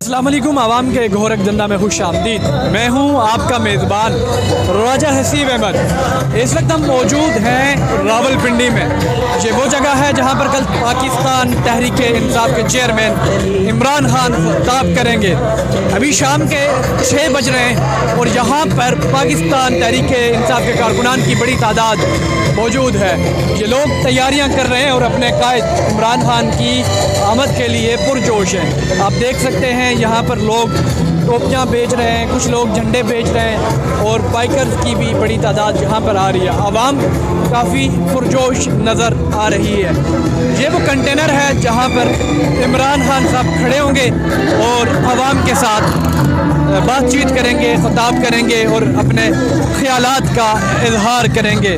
अस्सलाम वालेकुम आवाम के घोरक जन्ना में खुश आमदीद। मैं हूँ आपका मेज़बान राजा हसीब अहमद। इस वक्त हम मौजूद हैं रावलपिंडी में। ये वो जगह है जहाँ पर कल पाकिस्तान तहरीक इंसाफ के चेयरमैन इमरान खान खिताब करेंगे। अभी शाम के 6 बज रहे हैं और यहाँ पर पाकिस्तान तहरीक इंसाफ के कारकुनान की बड़ी तादाद मौजूद है। ये लोग तैयारियाँ कर रहे हैं और अपने कायद इमरान खान की आमद के लिए पुरजोश हैं। आप देख सकते हैं यहाँ पर लोग टोपियाँ बेच रहे हैं, कुछ लोग झंडे बेच रहे हैं और बाइकर्स की भी बड़ी तादाद यहाँ पर आ रही है। आवाम काफ़ी पुरजोश नज़र आ रही है। ये वो कंटेनर है जहाँ पर इमरान खान साहब खड़े होंगे और आवाम के साथ बातचीत करेंगे, खिताब करेंगे और अपने ख्यालात का इजहार करेंगे।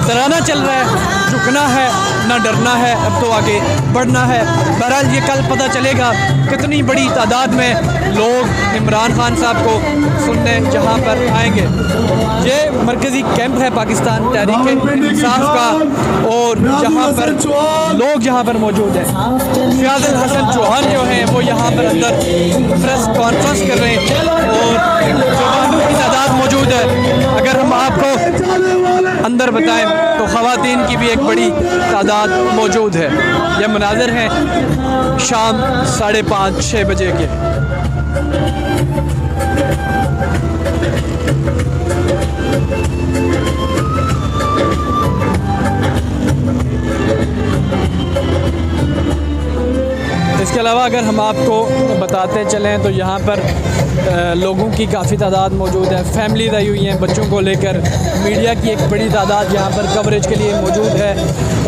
तराना चल रहा है, झुकना है ना डरना है, अब तो आगे बढ़ना है। बहरहाल ये कल पता चलेगा कितनी बड़ी तादाद में लोग इमरान खान साहब को सुनने जहाँ पर आएंगे। ये मरकज़ी कैंप है पाकिस्तान तहरीक इंसाफ का और जहाँ पर लोग यहाँ पर मौजूद हैं। फ़याज़ुल हसन चौहान जो हैं वो यहाँ पर अंदर प्रेस कॉन्फ्रेंस कर रहे हैं और जवानों की तादाद मौजूद है। अगर हम आपको अंदर बताएं तो ख़वातीन की भी एक बड़ी तादाद मौजूद है। ये मनाज़र हैं शाम 5:30-6 बजे के। इसके अलावा अगर हम आपको बताते चलें तो यहाँ पर लोगों की काफ़ी तादाद मौजूद है। फैमिलीज़ आई हुई हैं बच्चों को लेकर। मीडिया की एक बड़ी तादाद यहाँ पर कवरेज के लिए मौजूद है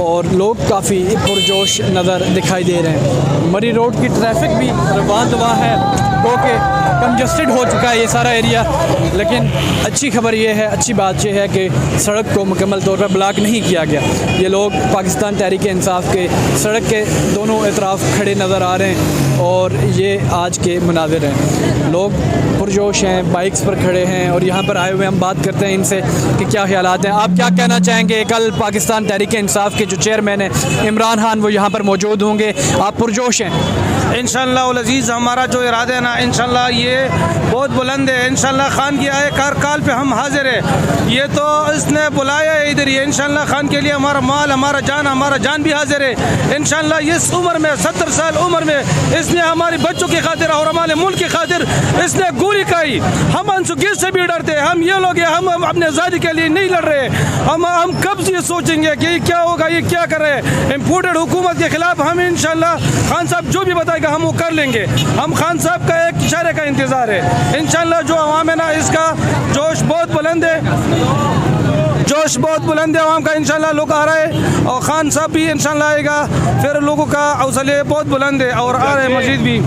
और लोग काफ़ी पुरजोश नज़र दिखाई दे रहे हैं। मरी रोड की ट्रैफिक भी रवां दवा है, क्योंकि कंजस्टेड हो चुका है ये सारा एरिया। लेकिन अच्छी खबर ये है, अच्छी बात ये है कि सड़क को मुकम्मल तौर पर ब्लॉक नहीं किया गया। ये लोग पाकिस्तान तहरीक इंसाफ के सड़क के दोनों एतराफ़ खड़े नज़र आ रहे हैं और ये आज के मनाज़िर हैं। लोग पुरजोश हैं, बाइक्स पर खड़े हैं और यहाँ पर आए हुए हम बात करते हैं इनसे कि क्या ख्यालात हैं। आप क्या कहना चाहेंगे? कल पाकिस्तान तहरीक इंसाफ के जो चेयरमैन हैं इमरान खान वो यहाँ पर मौजूद होंगे, आप पुरजोश हैं? इंशाअल्लाह उल अज़ीज़ हमारा जो इरादा है ना, इंशाअल्लाह ये बहुत बुलंद है। इंशाअल्लाह खान की आए कारकाल पे हम हाजिर है। ये तो इसने बुलाया है इधर, ये इंशाअल्लाह खान के लिए हमारा माल, हमारा जान भी हाजिर है। इंशाअल्लाह इस उम्र में 70 साल उम्र में इसने हमारे बच्चों की खातिर और हमारे मुल्क की खातिर इसने गोली खाई। हम अनसुखी से भी डरते हैं। हम ये लोग हैं, हम अपने आज़ादी के लिए नहीं लड़ रहे। हम कब ये सोचेंगे कि क्या होगा, ये क्या कर रहे हैं। इम्पोर्टेड हुकूमत के खिलाफ हम इंशाअल्लाह खान साहब जो भी बताएगा हम वो कर लेंगे। हम खान साहब का एक इशारे का इंतज़ार है। इंशाअल्लाह जो अवाम है ना, इसका जोश बहुत बुलंद है, आवाम का। इंशाअल्लाह लोग आ रहे हैं और खान साहब भी इंशाअल्लाह आएगा। फिर लोगों का हौसले बहुत बुलंद है और आ रहे हैं मस्जिद भी।